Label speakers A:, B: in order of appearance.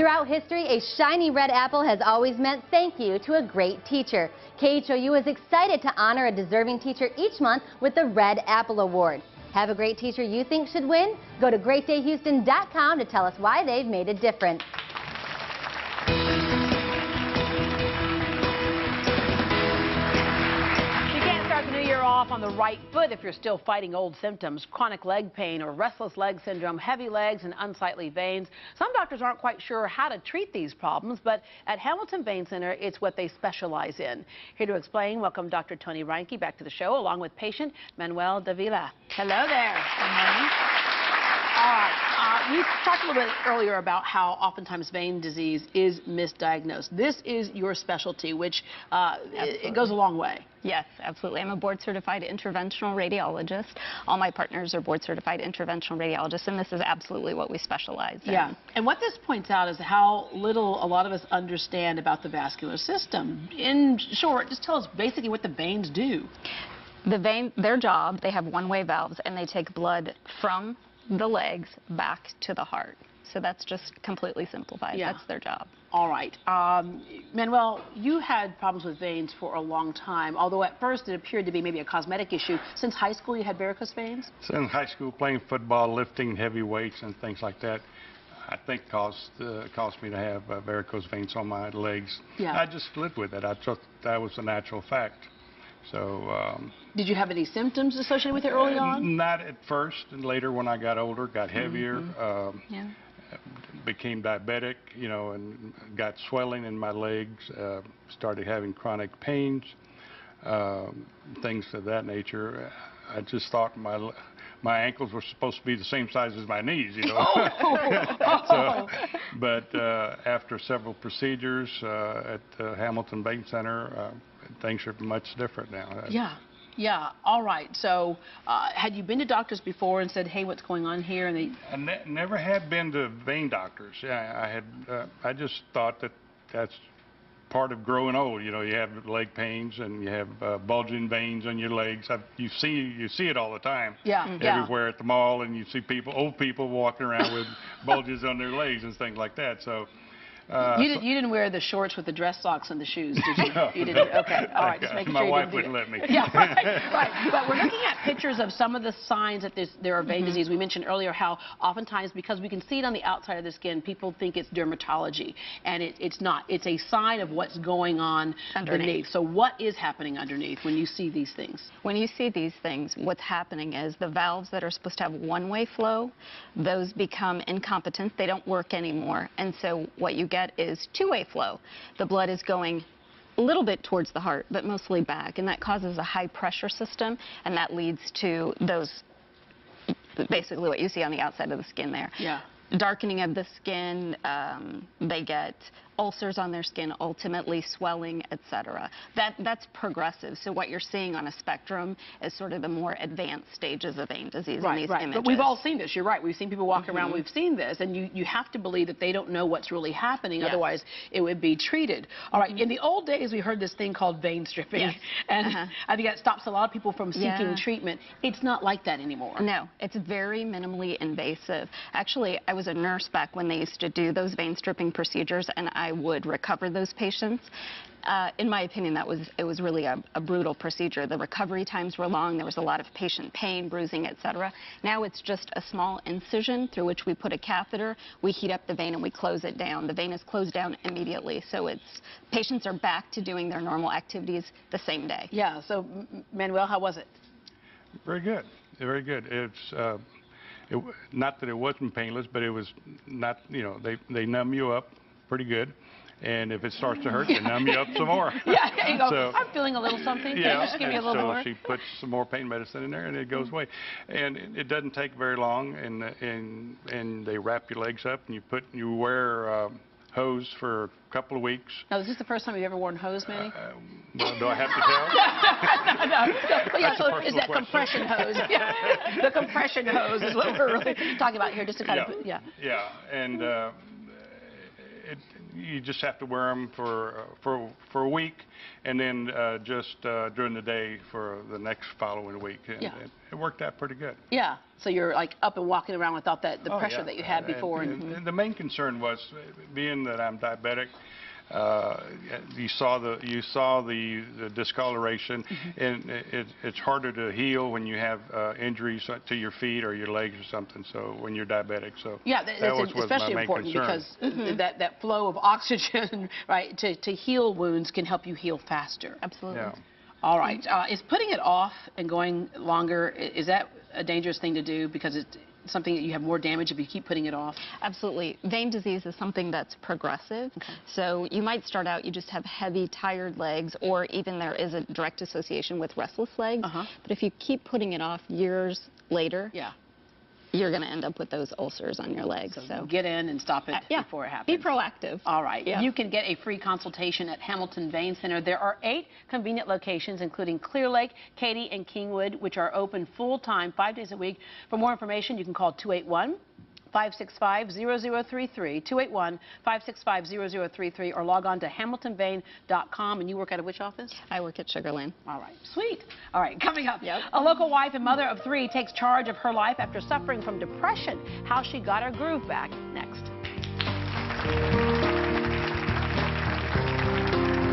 A: Throughout history, a shiny red apple has always meant thank you to a great teacher. KHOU is excited to honor a deserving teacher each month with the Red Apple Award. Have a great teacher you think should win? Go to greatdayhouston.com to tell us why they've made a difference.
B: Off on the right foot if you're still fighting old symptoms, chronic leg pain or restless leg syndrome, heavy legs and unsightly veins. Some doctors aren't quite sure how to treat these problems, but at Hamilton Vein Center, it's what they specialize in. Here to explain, welcome Dr. Tony Reinke back to the show, along with patient Manuel Davila. Hello there. Good morning. All right, we talked a little bit earlier about how oftentimes vein disease is misdiagnosed. This is your specialty, which it goes a long way.
C: Yes, absolutely. I'm a board-certified interventional radiologist. All my partners are board-certified interventional radiologists, and this is absolutely what we specialize in.
B: Yeah, and what this points out is how little a lot of us understand about the vascular system. In short, just tell us basically what the veins do.
C: The vein, their job, they have one-way valves, and they take blood from the legs back to the heart. So that's just completely simplified. Yeah. That's their job.
B: All right. Manuel, you had problems with veins for a long time, although at first it appeared to be maybe a cosmetic issue. Since high school, you had varicose veins?
D: Since high school, playing football, lifting heavy weights and things like that, I think caused me to have varicose veins on my legs. Yeah. I just lived with it. I thought that was a natural fact. So,
B: did you have any symptoms associated with it early on?
D: Not at first, and later when I got older, got heavier, became diabetic, you know, and got swelling in my legs, started having chronic pains, things of that nature. I just thought my ankles were supposed to be the same size as my knees, you know. But after several procedures at Hamilton Vein Center, things are much different now.
B: Yeah. All right. So, had you been to doctors before and said, "Hey, what's going on here?" And they
D: never had been to vein doctors. Yeah, I just thought that's part of growing old. You know, you have leg pains and you have bulging veins on your legs. You see it all the time.
B: Yeah.
D: Everywhere at the mall, and you see old people walking around with bulges on their legs and things like that. So.
B: You didn't wear the shorts with the dress socks and the shoes, did you?
D: No,
B: you didn't. Okay, all right. Just making
D: my
B: sure you
D: wife
B: didn't
D: wouldn't let me.
B: Yeah, right. But we're looking at pictures of some of the signs that there are vein disease. We mentioned earlier how oftentimes, because we can see it on the outside of the skin, people think it's dermatology, and it's not. It's a sign of what's going on underneath. So what is happening underneath when you see these things?
C: When you see these things, what's happening is the valves that are supposed to have one-way flow, those become incompetent. They don't work anymore, and so what you get is two-way flow. The blood is going a little bit towards the heart, but mostly back, and that causes a high pressure system, and that leads to those, basically what you see on the outside of the skin there.
B: Yeah.
C: Darkening of the skin, they get ulcers on their skin, ultimately swelling, etc. That's progressive. So what you're seeing on a spectrum is sort of the more advanced stages of vein disease in these images.
B: But we've all seen this. You're right. We've seen people walk around. We've seen this, and you have to believe that they don't know what's really happening. Otherwise, it would be treated. All right. In the old days, we heard this thing called vein stripping, and I think that stops a lot of people from seeking treatment. It's not like that anymore.
C: No, it's very minimally invasive. Actually, I was a nurse back when they used to do those vein stripping procedures, and I would recover those patients. In my opinion, it was really a brutal procedure. The recovery times were long. There was a lot of patient pain, bruising, etc. Now it's just a small incision through which we put a catheter. We heat up the vein and we close it down. The vein is closed down immediately, so patients are back to doing their normal activities the same day.
B: Yeah. So, Manuel, how was it?
D: Very good. Very good. It's not that it wasn't painless, but it was not. You know, they numb you up pretty good. And if it starts to hurt, they numb you up some more.
B: Yeah, you go, so, I'm feeling a little something.
D: Yeah,
B: can you just give me a little more?
D: So she puts some more pain medicine in there, and it goes away. And it doesn't take very long, and they wrap your legs up, and you wear hose for a couple of weeks.
B: Now, is this the first time you've ever worn hose, Manny?
D: Well, do I have to tell?
B: No. Well, yeah, so is that compression hose? Yeah. The compression hose is what we're really talking about here, just to kind of,
D: Yeah, and you just have to wear them for a week, and then just during the day for the next following week. And it worked out pretty good.
B: Yeah. So you're like up and walking around without the pressure that you had before.
D: And the main concern was, being that I'm diabetic, you saw the discoloration, and it's harder to heal when you have injuries to your feet or your legs or something. So when you're diabetic, so
B: yeah,
D: that was
B: especially
D: my main
B: important
D: concern.
B: because that flow of oxygen, right, to heal wounds can help you heal faster.
C: Absolutely.
D: Yeah.
B: All right. Is putting it off and going longer, is that a dangerous thing to do because it's something that you have more damage if you keep putting it off?
C: Absolutely. Vein disease is something that's progressive. Okay. So you might start out, you just have heavy, tired legs, or even there is a direct association with restless legs. But if you keep putting it off years later, you're going to end up with those ulcers on your legs.
B: So get in and stop it before it happens.
C: Be proactive.
B: All right. You can get a free consultation at Hamilton Vein Center. There are 8 convenient locations, including Clear Lake, Katy, and Kingwood, which are open full-time 5 days a week. For more information, you can call 281-565-0033, 281-565-0033, or log on to hamiltonvein.com. And you work out of which office?
C: I work at Sugar Lane.
B: All right, sweet. All right, coming up, a local wife and mother of 3 takes charge of her life after suffering from depression. How she got her groove back, next.